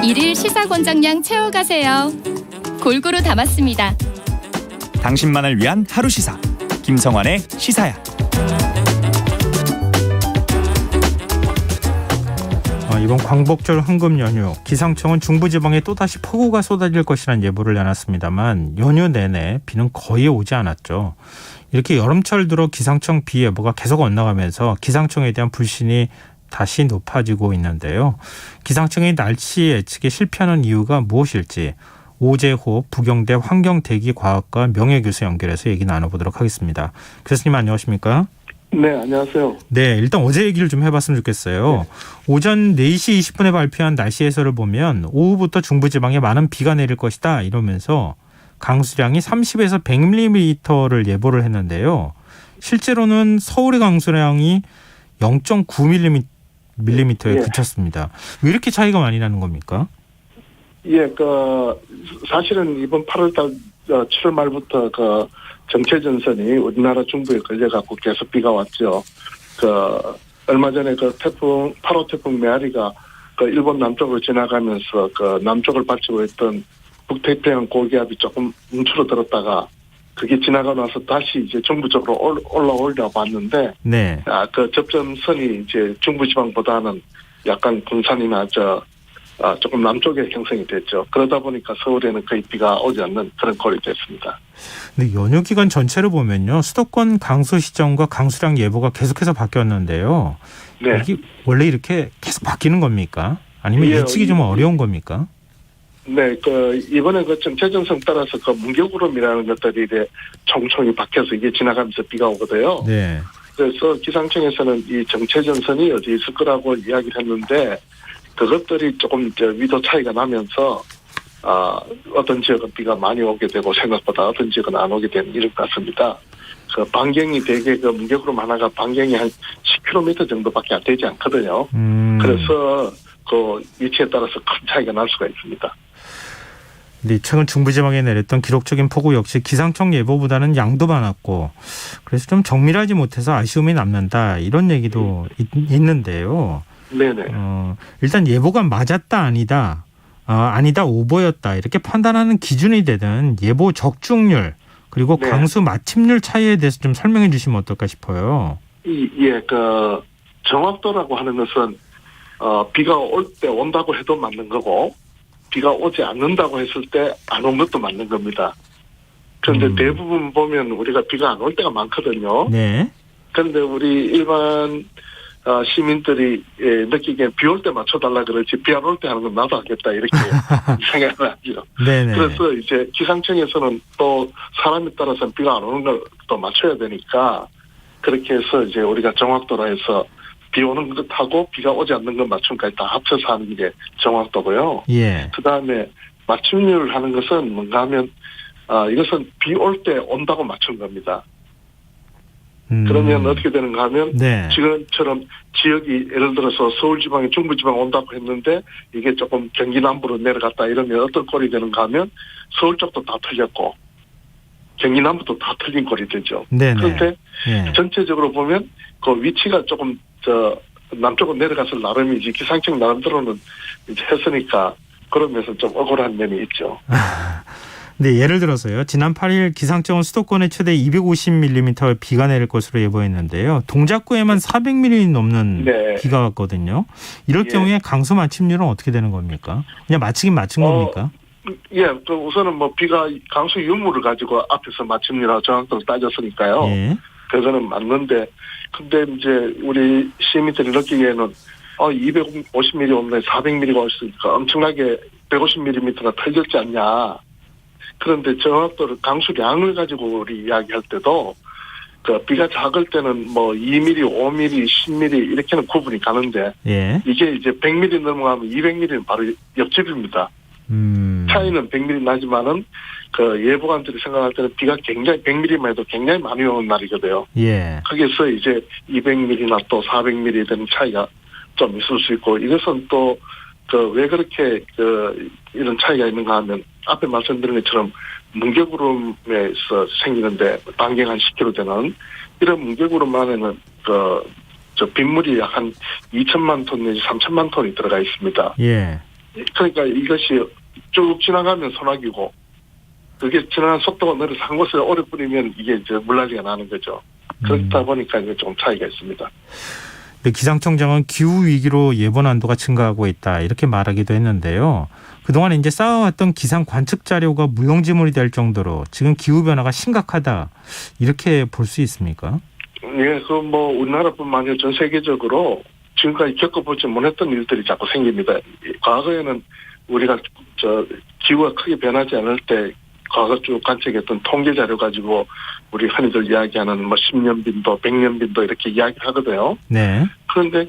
일일 시사권장량 채워가세요. 골고루 담았습니다. 당신만을 위한 하루 시사 김성환의 시사야. 이번 광복절 황금 연휴 기상청은 중부지방에 또다시 폭우가 쏟아질 것이라는 예보를 내놨습니다만 연휴 내내 비는 거의 오지 않았죠. 이렇게 여름철 들어 기상청 비 예보가 계속 엇나가면서 기상청에 대한 불신이 다시 높아지고 있는데요. 기상청의 날씨 예측에 실패하는 이유가 무엇일지 오재호 부경대 환경대기과학과 명예교수 연결해서 얘기 나눠보도록 하겠습니다. 교수님 안녕하십니까? 네, 안녕하세요. 네, 일단 어제 얘기를 좀 해봤으면 좋겠어요. 네. 오전 4시 20분에 발표한 날씨 해설을 보면 오후부터 중부지방에 많은 비가 내릴 것이다 이러면서 강수량이 30에서 100mm를 예보를 했는데요. 실제로는 서울의 강수량이 0.9mm에 그쳤습니다. 왜 이렇게 차이가 많이 나는 겁니까? 예, 사실은 이번 8월달, 7월 말부터 정체전선이 우리나라 중부에 걸려갖고 계속 비가 왔죠. 얼마 전에 태풍, 8호 태풍 메아리가 일본 남쪽으로 지나가면서 남쪽을 받치고 있던 북태평양 고기압이 조금 움츠러들었다가 그게 지나가 나서 다시 이제 중부 쪽으로 올라오려 봤는데, 네. 접점선이 이제 중부지방보다는 약간 군산이나 조금 남쪽에 형성이 됐죠. 그러다 보니까 서울에는 거의 비가 오지 않는 그런 꼴이 됐습니다. 근데 연휴 기간 전체를 보면요. 수도권 강수 시점과 강수량 예보가 계속해서 바뀌었는데요. 네. 이게 원래 이렇게 계속 바뀌는 겁니까? 아니면 예측이 좀 어려운 겁니까? 네, 이번에 정체전선 따라서 문교구름이라는 것들이 이제 총총이 박혀서 이게 지나가면서 비가 오거든요. 네. 그래서 기상청에서는 이 정체전선이 어디 있을 거라고 이야기를 했는데, 그것들이 조금 위도 차이가 나면서 어떤 지역은 비가 많이 오게 되고 생각보다 어떤 지역은 안 오게 되는 이런 것 같습니다. 반경이 되게 문교구름 하나가 반경이 한 10km 정도밖에 안 되지 않거든요. 그래서 위치에 따라서 큰 차이가 날 수가 있습니다. 네, 최근 중부지방에 내렸던 기록적인 폭우 역시 기상청 예보보다는 양도 많았고 그래서 좀 정밀하지 못해서 아쉬움이 남는다 이런 얘기도 있는데요. 네네. 일단 예보가 맞았다 아니다, 아니다 오보였다 이렇게 판단하는 기준이 되는 예보 적중률 그리고 네. 강수 마침률 차이에 대해서 좀 설명해 주시면 어떨까 싶어요. 정확도라고 하는 것은 비가 올 때 온다고 해도 맞는 거고 비가 오지 않는다고 했을 때 안 온 것도 맞는 겁니다. 그런데 대부분 보면 우리가 비가 안 올 때가 많거든요. 네. 그런데 우리 일반 시민들이 느끼기엔 비 올 때 맞춰달라 그러지 비 안 올 때 하는 건 나도 하겠다 이렇게 생각을 하죠. 네네. 그래서 이제 기상청에서는 또 사람에 따라서는 비가 안 오는 걸 또 맞춰야 되니까 그렇게 해서 이제 우리가 정확도로 해서 비 오는 것하고 비가 오지 않는 것 맞춤까지 다 합쳐서 하는 게 정확도고요. 예. 그다음에 맞춤률 하는 것은 뭔가 하면 이것은 비 올 때 온다고 맞춘 겁니다. 그러면 어떻게 되는가 하면 네. 지금처럼 지역이 예를 들어서 서울지방이 중부지방 온다고 했는데 이게 조금 경기 남부로 내려갔다 이러면 어떤 꼴이 되는가 하면 서울 쪽도 다 틀렸고 경기 남부도 다 틀린 꼴이 되죠. 네네. 그런데 네. 전체적으로 보면 위치가 조금 남쪽으로 내려가서 나름이지 기상청 나름대로는 이제 했으니까 그런 면에서 좀 억울한 면이 있죠. 네, 예를 들어서요. 지난 8일 기상청은 수도권에 최대 250mm의 비가 내릴 것으로 예보했는데요. 동작구에만 400mm 넘는 네. 비가 왔거든요. 이럴 예. 경우에 강수 마침률은 어떻게 되는 겁니까? 그냥 맞히긴 맞춘 겁니까? 예, 우선은 비가 강수 유무를 가지고 앞에서 마침이라 정확도로 따졌으니까요. 예. 그거는 맞는데, 근데 이제 우리 시민들이 느끼기에는 250mm 오는데 400mm가 왔으니까 엄청나게 150mm나 틀렸지 않냐. 그런데 정확도를 강수량을 가지고 우리 이야기할 때도 비가 작을 때는 2mm, 5mm, 10mm 이렇게는 구분이 가는데 예. 이게 이제 100mm 넘어가면 200mm는 바로 옆집입니다. 차이는 100mm 나지만은 예보관들이 생각할 때는 비가 굉장히 100mm만 해도 굉장히 많이 오는 날이거든요. 예. 거기서 이제 200mm나 또 400mm 되는 차이가 좀 있을 수 있고 이것은 또 왜 그렇게 이런 차이가 있는가 하면 앞에 말씀드린 것처럼 문개구름에서 생기는데 반경 한 10km 되는 이런 문개구름 안에는 빗물이 약 한 2천만 톤 내지 3천만 톤이 들어가 있습니다. 예. 그러니까 이것이 쭉 지나가면 소나기고 그게 지나간 속도가 느려서 한 곳에 오래 뿌리면 이게 이제 물난리가 나는 거죠. 그렇다 보니까 이제 좀 차이가 있습니다. 근데 기상청장은 기후 위기로 예보 난도가 증가하고 있다 이렇게 말하기도 했는데요. 그동안 이제 쌓아왔던 기상 관측 자료가 무용지물이 될 정도로 지금 기후 변화가 심각하다 이렇게 볼 수 있습니까? 예, 그 뭐 우리나라뿐만 아니라 전 세계적으로 지금까지 겪어보지 못했던 일들이 자꾸 생깁니다. 과거에는 우리가 기후가 크게 변하지 않을 때 과거 쭉 관측했던 통계 자료 가지고 우리 흔히들 이야기하는 뭐 10년 빈도, 100년 빈도 이렇게 이야기하거든요. 네. 그런데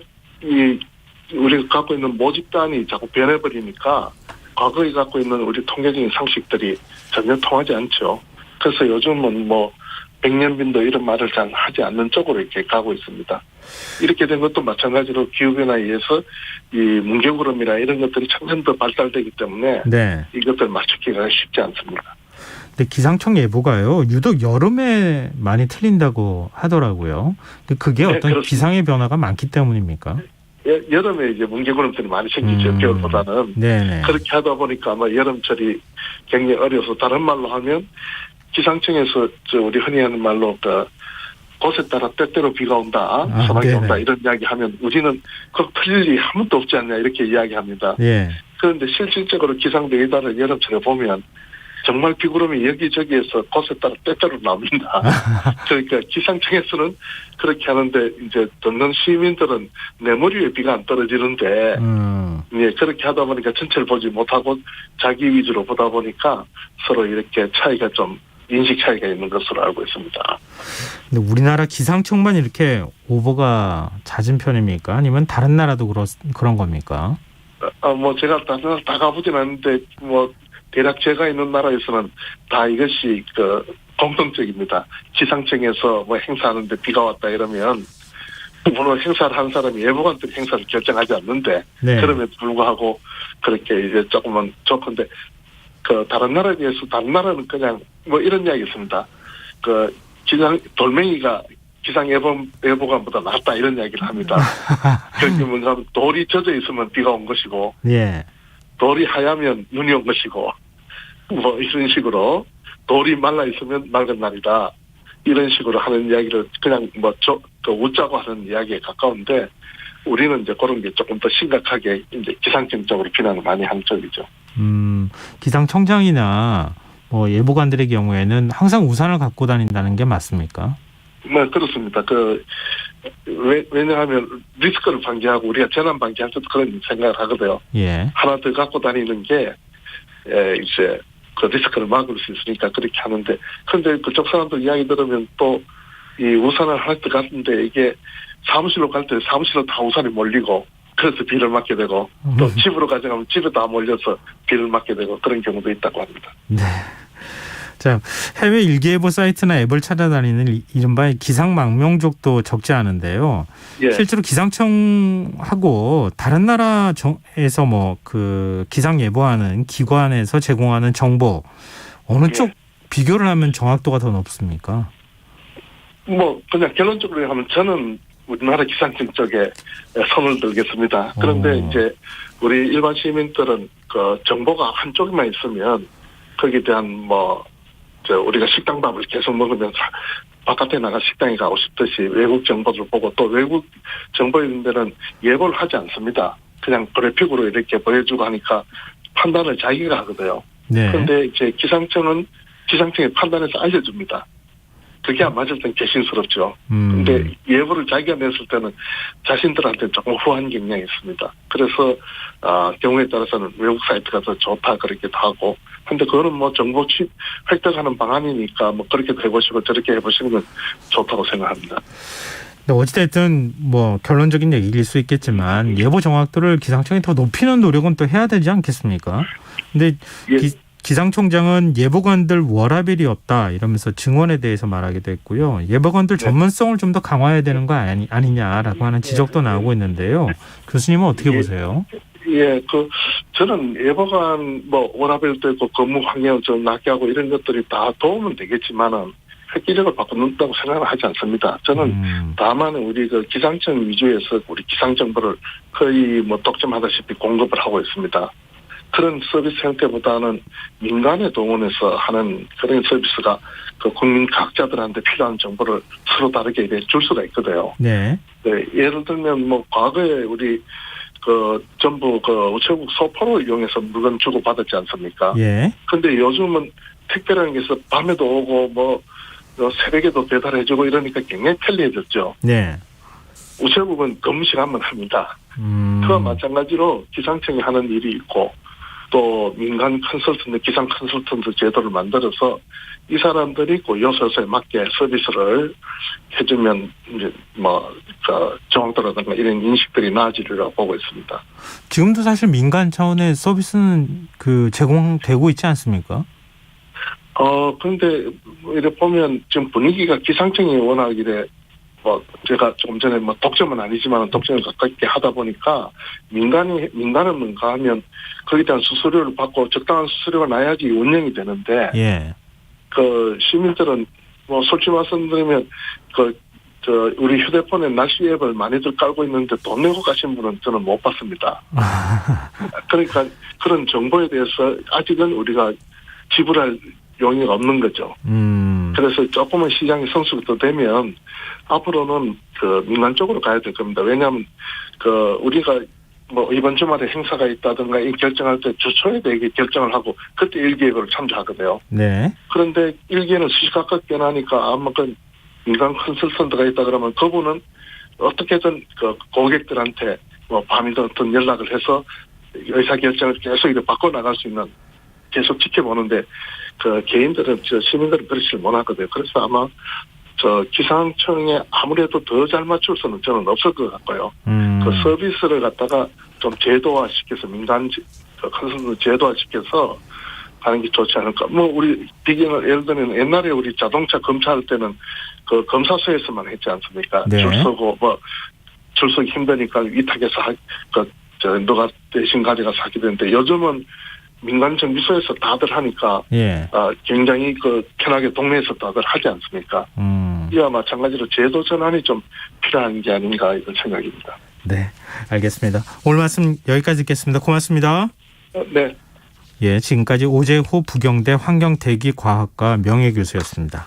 우리가 갖고 있는 모집단이 자꾸 변해버리니까 과거에 갖고 있는 우리 통계적인 상식들이 전혀 통하지 않죠. 그래서 요즘은 뭐 100년 빈도 이런 말을 잘 하지 않는 쪽으로 이렇게 가고 있습니다. 이렇게 된 것도 마찬가지로 기후변화에 의해서 이 문경구름이나 이런 것들이 점점 더 발달되기 때문에 네. 이것들 맞추기가 쉽지 않습니다. 근데 기상청 예보가요. 유독 여름에 많이 틀린다고 하더라고요. 그게 어떤 그렇습니다. 기상의 변화가 많기 때문입니까? 여름에 이제 문경구름들이 많이 생기죠. 겨울보다는. 네네. 그렇게 하다 보니까 아마 여름철이 굉장히 어려서 다른 말로 하면 기상청에서 우리 흔히 하는 말로 곳에 따라 때때로 비가 온다, 소나기 온다 이런 이야기하면 우리는 그렇게 틀릴 일이 한 번도 없지 않냐 이렇게 이야기합니다. 예. 그런데 실질적으로 기상 데이터를 여름철에 보면 정말 비구름이 여기저기에서 곳에 따라 때때로 나옵니다. 그러니까 기상청에서는 그렇게 하는데 이제 듣는 시민들은 내 머리 위에 비가 안 떨어지는데 예, 그렇게 하다 보니까 전체를 보지 못하고 자기 위주로 보다 보니까 서로 이렇게 차이가 좀 인식 차이가 있는 것으로 알고 있습니다. 근데 우리나라 기상청만 이렇게 오보가 잦은 편입니까? 아니면 다른 나라도 그런 겁니까? 뭐 제가 다른 나라 다 가보진 않는데 뭐 대략 제가 있는 나라에서는 다 이것이 공통적입니다. 기상청에서 뭐 행사하는데 비가 왔다 이러면 물론 행사를 한 사람이 예보관들이 행사를 결정하지 않는데 네. 그럼에도 불구하고 그렇게 이제 조금은 좋건데 다른 나라에 비해서 다른 나라는 그냥 뭐 이런 이야기 있습니다. 돌멩이가 기상 예보관보다 낫다 이런 이야기를 합니다. 그렇게 뭔가 돌이 젖어 있으면 비가 온 것이고 예. 돌이 하얗면 눈이 온 것이고 뭐 이런 식으로 돌이 말라 있으면 맑은 날이다 이런 식으로 하는 이야기를 그냥 뭐 웃자고 하는 이야기에 가까운데 우리는 이제 그런 게 조금 더 심각하게 이제 기상청적으로 비난을 많이 하는 쪽이죠. 기상청장이나 뭐 예보관들의 경우에는 항상 우산을 갖고 다닌다는 게 맞습니까? 네, 그렇습니다. 왜냐하면 리스크를 방지하고 우리가 재난 방지할 때도 그런 생각을 하거든요. 예. 하나 더 갖고 다니는 게 이제 그 리스크를 막을 수 있으니까 그렇게 하는데 그런데 그쪽 사람들 이야기 들으면 또 이 우산을 할 때 같은데 이게 사무실로 갈 때 사무실로 다 우산이 몰리고 그래서 비를 맞게 되고 또 집으로 가져가면 집에 다 몰려서 비를 맞게 되고 그런 경우도 있다고 합니다. 네. 자, 해외 일기예보 사이트나 앱을 찾아다니는 이른바 기상망명족도 적지 않은데요. 예. 실제로 기상청하고 다른 나라에서 뭐 기상 예보하는 기관에서 제공하는 정보 어느 쪽 비교를 하면 정확도가 더 높습니까? 뭐 그냥 결론적으로 하면 저는 우리나라 기상청 쪽에 손을 들겠습니다. 그런데 이제 우리 일반 시민들은 정보가 한쪽에만 있으면 거기에 대한 우리가 식당밥을 계속 먹으면서 바깥에 나가 식당에 가고 싶듯이 외국 정보를 보고 또 외국 정보 있는 데는 예보를 하지 않습니다. 그냥 그래픽으로 이렇게 보여주고 하니까 판단을 자기가 하거든요. 네. 그런데 이제 기상청의 판단해서 알려줍니다. 그게 안 맞을 땐 개신스럽죠. 근데 예보를 자기가 냈을 때는 자신들한테 조금 후한 경향이 있습니다. 그래서 경우에 따라서는 외국 사이트가 더 좋다 그렇게도 하고 근데 그거는 뭐 정보 획득하는 방안이니까 뭐 그렇게도 해보시고 저렇게 해보시는 건 좋다고 생각합니다. 어찌됐든 뭐 결론적인 얘기일 수 있겠지만 예보 정확도를 기상청이 더 높이는 노력은 또 해야 되지 않겠습니까? 근데 기상청장은 예보관들 워라밸이 없다 이러면서 증언에 대해서 말하기도 했고요. 예보관들 전문성을 좀 더 강화해야 되는 거 아니냐라고 하는 지적도 나오고 있는데요. 교수님은 어떻게 보세요? 저는 예보관 워라밸도 있고 근무 환경을 좀 낮게 하고 이런 것들이 다 도움은 되겠지만은 획기적으로 바꾼다고 생각을 하지 않습니다. 저는 다만 우리 기상청 위주에서 우리 기상 정보를 거의 독점하다시피 공급을 하고 있습니다. 그런 서비스 형태보다는 민간에 동원해서 하는 그런 서비스가 그 국민 각자들한테 필요한 정보를 서로 다르게 줄 수가 있거든요. 네. 네, 예를 들면 뭐 과거에 우리 전부 우체국 소포로 이용해서 물건 주고 받았지 않습니까? 예. 근데 요즘은 택배라는 게 있어 밤에도 오고 뭐 새벽에도 배달해주고 이러니까 굉장히 편리해졌죠. 네. 우체국은 근무 시간만 합니다. 그와 마찬가지로 기상청이 하는 일이 있고 또 민간 컨설턴트, 기상 컨설턴트 제도를 만들어서 이 사람들이 그 요소에 맞게 서비스를 해주면 이제 정확도라든가 이런 인식들이 나아지리라고 보고 있습니다. 지금도 사실 민간 차원의 서비스는 제공되고 있지 않습니까? 그런데 이렇게 보면 지금 분위기가 기상청이 워낙 이래 제가 조금 전에 독점은 아니지만 독점을 가깝게 하다 보니까 민간은 뭔가 하면 거기에 대한 수수료를 받고 적당한 수수료가 나야지 운영이 되는데 예. 시민들은 솔직히 말씀드리면 우리 휴대폰에 날씨 앱을 많이들 깔고 있는데 돈 내고 가신 분은 저는 못 봤습니다. 그러니까 그런 정보에 대해서 아직은 우리가 지불할 용의가 없는 거죠. 그래서 조금은 시장이 성숙도 되면 앞으로는 민간 쪽으로 가야 될 겁니다. 왜냐하면 우리가 이번 주말에 행사가 있다든가 이 결정할 때 주초에 대게 결정을 하고 그때 일기예보를 참조하거든요. 네. 그런데 일기에는 시시각각 변하니까 아마 민간 컨설턴트가 있다 그러면 그분은 어떻게든 고객들한테 밤이든 어떤 연락을 해서 의사 결정을 계속 이렇게 바꿔 나갈 수 있는 계속 지켜보는데 개인들은 시민들은 그렇지 못하거든요. 그래서 아마 기상청에 아무래도 더 잘 맞출 수는 저는 없을 것 같고요. 서비스를 갖다가 좀 제도화시켜서 민간 컨설턴트 제도화시켜서 하는 게 좋지 않을까. 우리 비경을 예를 들면 옛날에 우리 자동차 검사할 때는 검사소에서만 했지 않습니까? 네. 줄 서고 줄 서기 힘드니까 위탁해서 너가 대신 가져가서 하게 되는데 요즘은 민간 정비소에서 다들 하니까 예. 굉장히 편하게 동네에서 다들 하지 않습니까? 이와 마찬가지로 제도 전환이 좀 필요한 게 아닌가 이런 생각입니다. 네, 알겠습니다. 오늘 말씀 여기까지 듣겠습니다. 고맙습니다. 네. 예, 지금까지 오재호 부경대 환경대기과학과 명예교수였습니다.